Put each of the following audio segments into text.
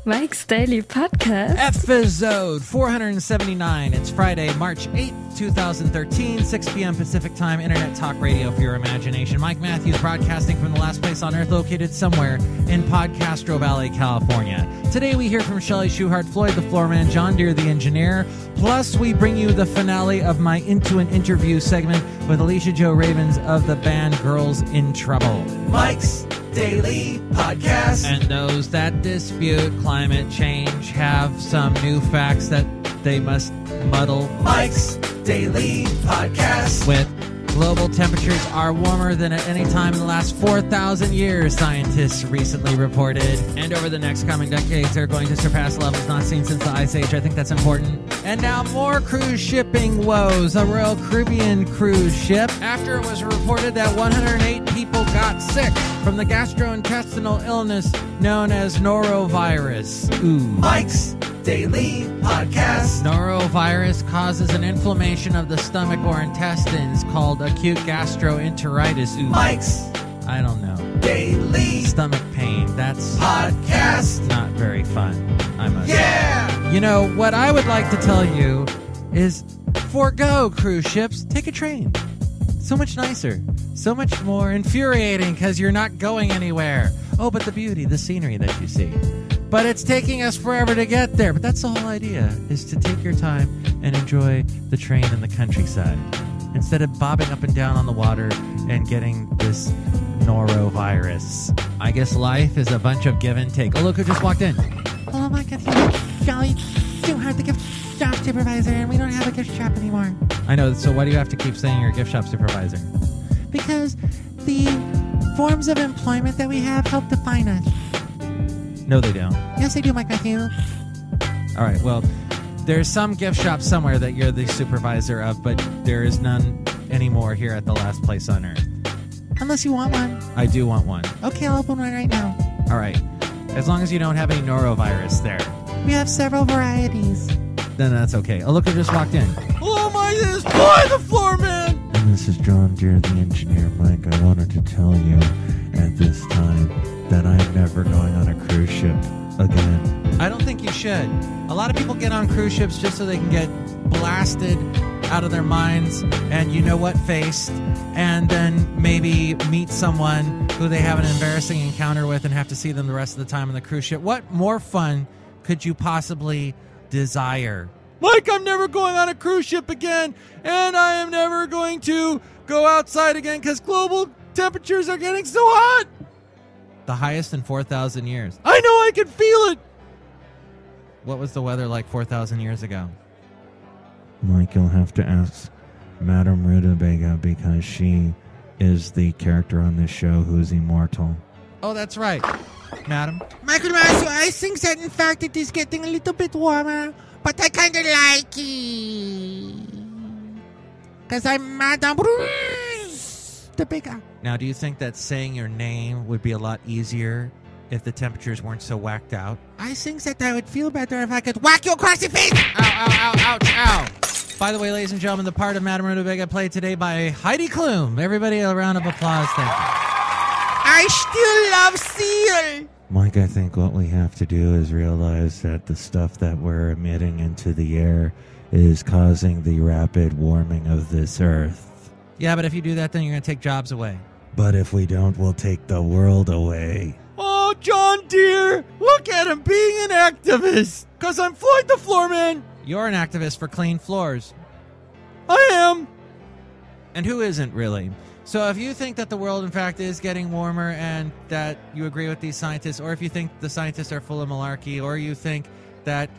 Mike's Daily Podcast. Effizode 479. It's Friday, March 8th, 2013, 6 p.m. Pacific Time, Internet Talk Radio for your imagination. Mike Matthews broadcasting from the last place on Earth located somewhere in Podcastro Valley, California. Today we hear from Chely Shoehart, Floyd the Floorman, John Deere the Engineer. Plus we bring you the finale of my Into an Interview segment with Alicia Jo Rabins of the band Girls in Trouble. Mike's Daily Podcast. And those that dispute climate change have some new facts that they must muddle. Mike's Daily Podcast. With global temperatures are warmer than at any time in the last 4,000 years, scientists recently reported. And over the next coming decades, they're going to surpass levels not seen since the Ice Age. I think that's important. And now more cruise shipping woes. A Royal Caribbean cruise ship, after it was reported that 108 people got sick from the gastrointestinal illness known as norovirus. Ooh. Mike's Daily Podcast. Norovirus causes an inflammation of the stomach or intestines called acute gastroenteritis. Ooh. Mike's, I don't know. Daily stomach pain. That's podcast. Not very fun, I must say. You know, what I would like to tell you is forego cruise ships. Take a train. So much nicer. So much more infuriating because you're not going anywhere. Oh, but the beauty, the scenery that you see. But it's taking us forever to get there. But that's the whole idea, is to take your time and enjoy the train in the countryside. Instead of bobbing up and down on the water and getting this norovirus. I guess life is a bunch of give and take. Oh, look who just walked in. Hello, Mike. It's Chely Shoehart, the gift shop supervisor, and we don't have a gift shop anymore. I know, so why do you have to keep saying you're a gift shop supervisor? Because the forms of employment that we have help define us. No, they don't. Yes, they do, Mike Matthew. All right, well, there's some gift shop somewhere that you're the supervisor of, but there is none anymore here at the last place on Earth. Unless you want one. I do want one. Okay, I'll open one right now. All right. As long as you don't have any norovirus there. We have several varieties. Then that's okay. Oh, look who just walked in. Hello, my name is Floyd the Floorman. And this is John Deere the Engineer. Mike, I wanted to tell you at this time that I'm never going on a cruise ship again. I don't think you should. A lot of people get on cruise ships just so they can get blasted out of their minds and you know what faced, and then maybe meet someone who they have an embarrassing encounter with and have to see them the rest of the time on the cruise ship. What more fun could you possibly desire? Mike, I'm never going on a cruise ship again, and I am never going to go outside again because global temperatures are getting so hot. The highest in 4,000 years. I know, I can feel it. What was the weather like 4,000 years ago? Mike, you'll have to ask Madame Rutabaga because she is the character on this show who's immortal. Oh, that's right, Madam. Michael Matthew, I think that in fact it is getting a little bit warmer, but I kind of like it. Because I'm Madame Rutabaga. Now, do you think that saying your name would be a lot easier if the temperatures weren't so whacked out? I think that I would feel better if I could whack you across the face. Ow, ow, ow, ouch, ow. By the way, ladies and gentlemen, the part of Madame Rutabaga played today by Heidi Klum. Everybody, a round of applause. Thank you. I still love seal. Mike, I think what we have to do is realize that the stuff that we're emitting into the air is causing the rapid warming of this earth. Yeah, but if you do that, then you're going to take jobs away. But if we don't, we'll take the world away. Oh, John Deere, look at him being an activist. Because I'm Floyd the Floorman. You're an activist for clean floors. I am. And who isn't, really? So if you think that the world, in fact, is getting warmer and that you agree with these scientists, or if you think the scientists are full of malarkey, or you think that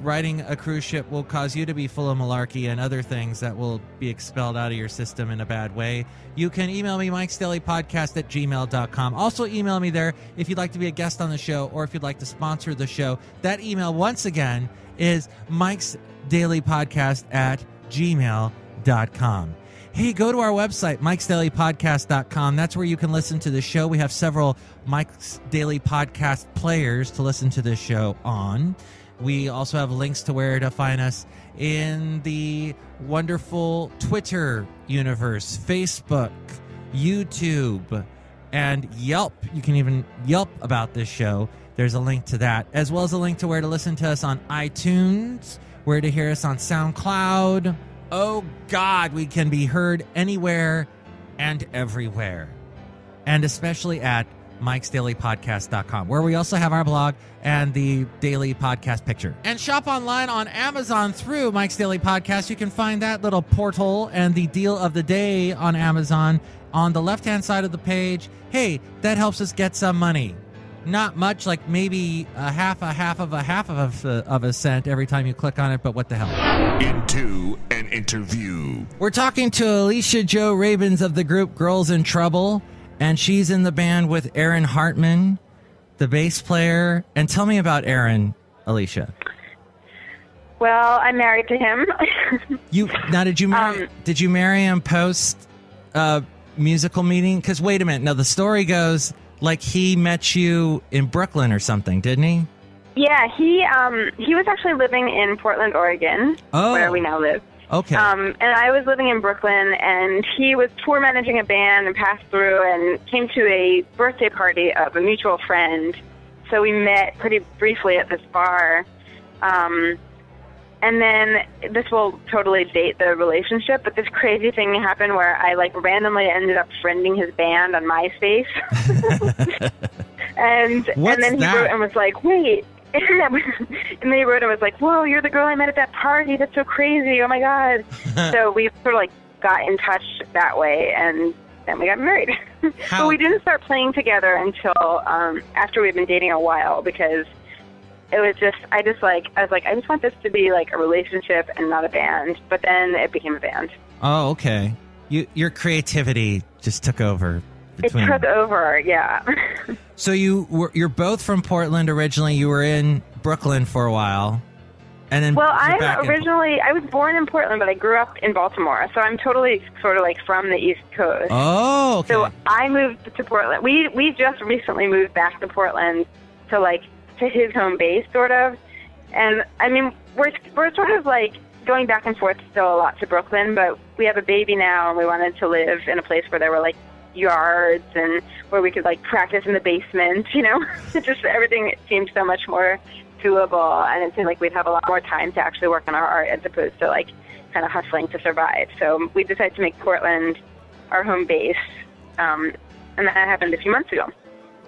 riding a cruise ship will cause you to be full of malarkey and other things that will be expelled out of your system in a bad way, you can email me, mikesdailypodcast@gmail.com. Also email me there if you'd like to be a guest on the show or if you'd like to sponsor the show. That email, once again, is mikesdailypodcast@gmail.com. Hey, go to our website, mikesdailypodcast.com. That's where you can listen to the show. We have several Mike's Daily Podcast players to listen to this show on. We also have links to where to find us in the wonderful Twitter universe, Facebook, YouTube, and Yelp. You can even Yelp about this show. There's a link to that, as well as a link to where to listen to us on iTunes, where to hear us on SoundCloud. Oh, God, we can be heard anywhere and everywhere, and especially at mikesdailypodcast.com, where we also have our blog and the daily podcast picture. And shop online on Amazon through Mike's Daily Podcast. You can find that little portal and the deal of the day on Amazon on the left-hand side of the page. Hey, that helps us get some money. Not much, like maybe a half of a cent every time you click on it, but what the hell. Into an interview. We're talking to Alicia Jo Rabins of the group Girls in Trouble, and she's in the band with Aaron Hartman, the bass player. And tell me about Aaron, Alicia. Well, I'm married to him. Did you marry him post musical meeting? Because wait a minute, now the story goes like he met you in Brooklyn or something, didn't he? Yeah, he was actually living in Portland, Oregon, where we now live. Okay. And I was living in Brooklyn, and he was tour managing a band and passed through and came to a birthday party of a mutual friend. So we met pretty briefly at this bar. And then this will totally date the relationship, but this crazy thing happened where I randomly ended up friending his band on MySpace. and then he wrote and was like, wait. And then he wrote and was like, whoa, you're the girl I met at that party. That's so crazy. Oh, my God. So we sort of got in touch that way, and then we got married. But we didn't start playing together until after we'd been dating a while, because it was I was like, I just want this to be a relationship and not a band. But then it became a band. Oh, okay. Your creativity just took over. It took over, yeah. So you're both from Portland originally. You were in Brooklyn for a while, and then I was born in Portland, but I grew up in Baltimore. So I'm totally sort of from the East Coast. Oh, okay. So I moved to Portland. We just recently moved back to Portland to to his home base, sort of. And I mean, we're sort of going back and forth still a lot to Brooklyn, but we have a baby now, and we wanted to live in a place where there were yards and where we could practice in the basement, just everything seemed so much more doable, and it seemed like we'd have a lot more time to actually work on our art as opposed to kind of hustling to survive. So we decided to make Portland our home base, and that happened a few months ago.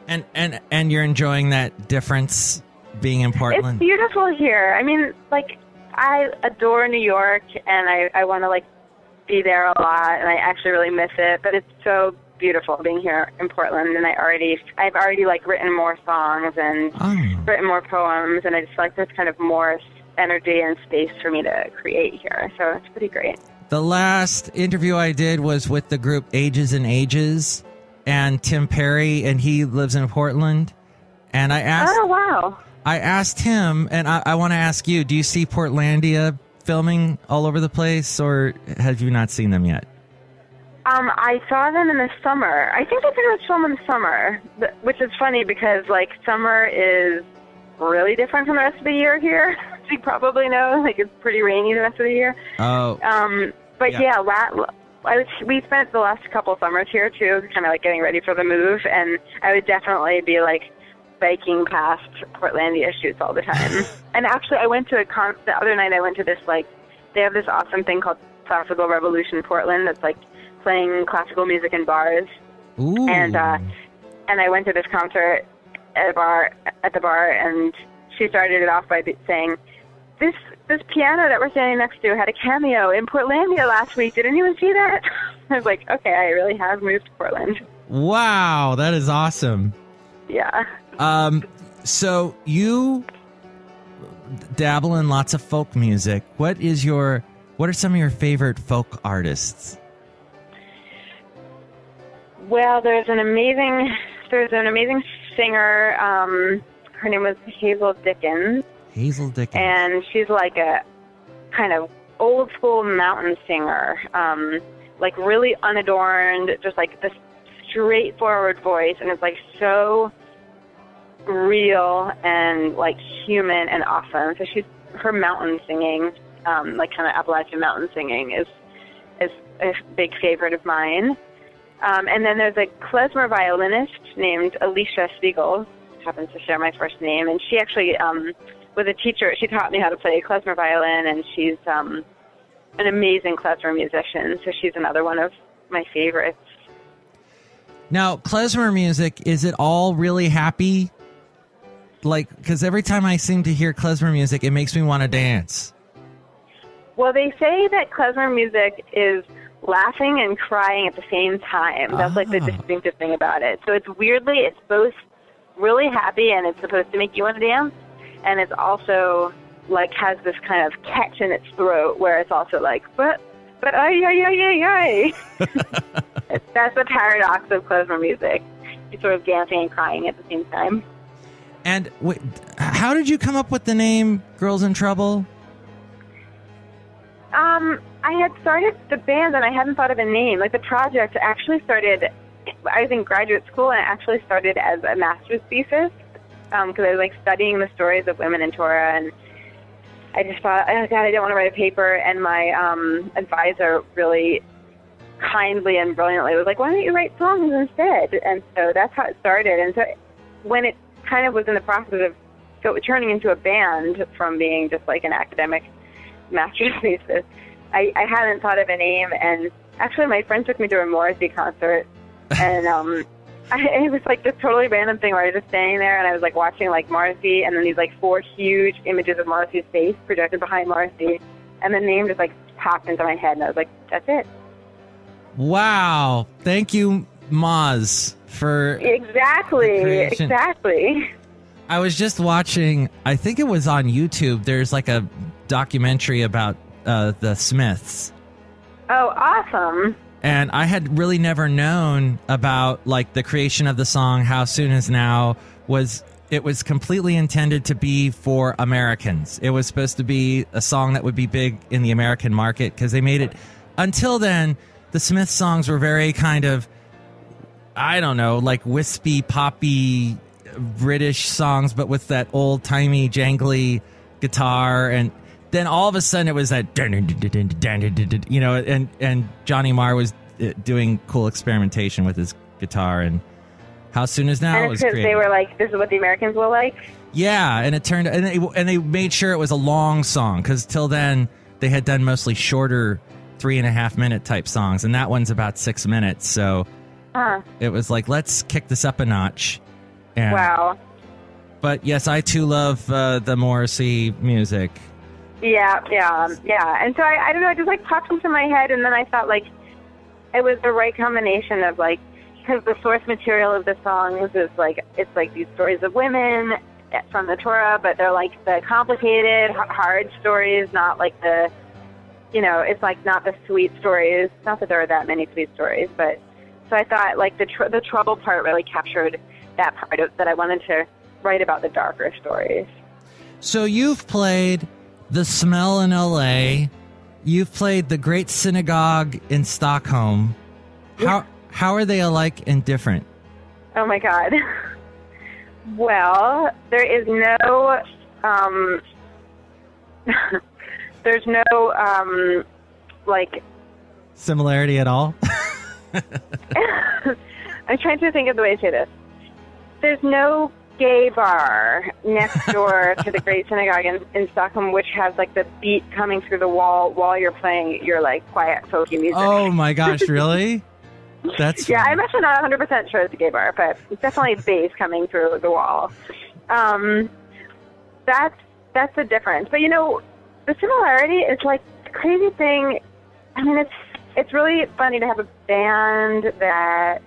And you're enjoying that difference being in Portland? It's beautiful here. I mean, I adore New York, and I want to be there a lot, and I actually really miss it, but it's so beautiful being here in Portland, and I've already written more songs and written more poems, and I just there's kind of more energy and space for me to create here, so it's pretty great. The last interview I did was with the group Ages and Ages, and Tim Perry, and he lives in Portland, and I asked him, and I want to ask you, do you see Portlandia filming all over the place, or have you not seen them yet? I saw them in the summer. I think they pretty much film in the summer, which is funny because summer is really different from the rest of the year here. As you probably know, it's pretty rainy the rest of the year. Oh. But yeah, we spent the last couple summers here too, kind of getting ready for the move, and I would definitely be biking past Portlandia shoots all the time. And actually, I went to the other night. I went to this they have this awesome thing called Classical Revolution Portland that's playing classical music in bars. Ooh. And I went to this concert at the bar, and she started it off by saying, "This piano that we're standing next to had a cameo in Portlandia last week. Did anyone see that?" I was like, okay, I really have moved to Portland. Wow, that is awesome. Yeah. So you dabble in lots of folk music. What are some of your favorite folk artists? Well, there's an amazing singer. Her name was Hazel Dickens. Hazel Dickens. And she's a kind of old school mountain singer, really unadorned, just this straightforward voice, and it's so real and human and awesome. So her mountain singing, kind of Appalachian mountain singing, is a big favorite of mine. And then there's a klezmer violinist named Alicia Spiegel, happens to share my first name, and she actually was a teacher. She taught me how to play klezmer violin, and she's an amazing klezmer musician, so she's another one of my favorites. Now, klezmer music, is it all really happy? Like, because every time I seem to hear klezmer music, it makes me want to dance. Well, they say that klezmer music is laughing and crying at the same time. That's like the distinctive thing about it. So it's both really happy and it's supposed to make you want to dance, and it's also like has this kind of catch in its throat where it's also like, but ay. That's the paradox of klezmer music. You're sort of dancing and crying at the same time. And how did you come up with the name Girls in Trouble? I had started the band and I hadn't thought of a name. Like the project actually started, I was in graduate school and it actually started as a master's thesis because I was like studying the stories of women in Torah, and I just thought, oh God, I don't want to write a paper. And my advisor really kindly and brilliantly was like, why don't you write songs instead? And so that's how it started. And so when it kind of was in the process of turning into a band from being just like an academic master's thesis, I hadn't thought of a name. And actually my friend took me to a Morrissey concert, and it was like this totally random thing where I was just standing there and I was like watching like Morrissey, and then these like 4 huge images of Morrissey's face projected behind Morrissey, and the name just like popped into my head, and I was like, that's it. Wow. Thank you, Moz, for Exactly. I was just watching, I think it was on YouTube, there's like a documentary about the Smiths. Oh, awesome. And I had really never known about like the creation of the song How Soon Is Now. It was completely intended to be for Americans. It was supposed to be a song that would be big in the American market because they made it. Until then, the Smiths songs were very kind of, I don't know, like wispy, poppy British songs, but with that old-timey, jangly guitar. And then all of a sudden it was that, you know, and Johnny Marr was doing cool experimentation with his guitar. And How Soon Is Now and was because created. They were like, this is what the Americans will like? Yeah, and it turned, and they made sure it was a long song, because till then they had done mostly shorter 3.5-minute type songs, and that one's about 6 minutes. So it was like, let's kick this up a notch. And, wow. But yes, I too love the Morrissey music. Yeah. And so I don't know, it just like popped into my head, and then I thought like it was the right combination of like, because the source material of the songs is like, it's like these stories of women from the Torah, but they're like the complicated, hard stories, not like the, you know, it's like not the sweet stories. Not that there are that many sweet stories, but so I thought like the trouble part really captured that part that I wanted to write about the darker stories. So you've played The Smell in L.A., you've played the Great Synagogue in Stockholm. How are they alike and different? Oh my God. Well, there is no there's no like similarity at all. I'm trying to think of the way to say this. There's no gay bar next door to the Great Synagogue in Stockholm, which has like the beat coming through the wall while you're playing your like quiet folky music. Oh my gosh, really? That's yeah, I'm actually not 100% sure it's a gay bar, but it's definitely bass coming through the wall. That's the difference. But you know, the similarity is like the crazy thing. I mean, it's really funny to have a band that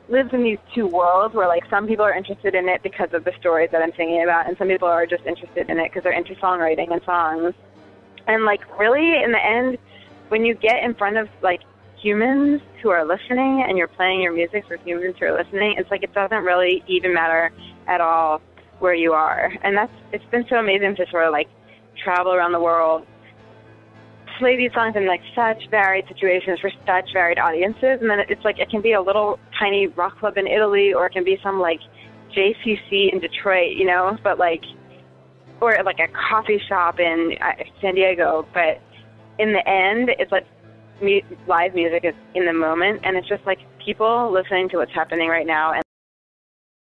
lives in these two worlds where like some people are interested in it because of the stories that I'm singing about, and some people are just interested in it because they're into songwriting and songs. And like really, in the end, when you get in front of like humans who are listening and you're playing your music for humans who are listening, it's like it doesn't really even matter at all where you are. And it's been so amazing to sort of like travel around the world, play these songs in like such varied situations for such varied audiences, and then it's like it can be a little tiny rock club in Italy, or it can be some like JCC in Detroit, you know, but like, or like a coffee shop in San Diego. But in the end, it's like live music is in the moment, and it's just like people listening to what's happening right now and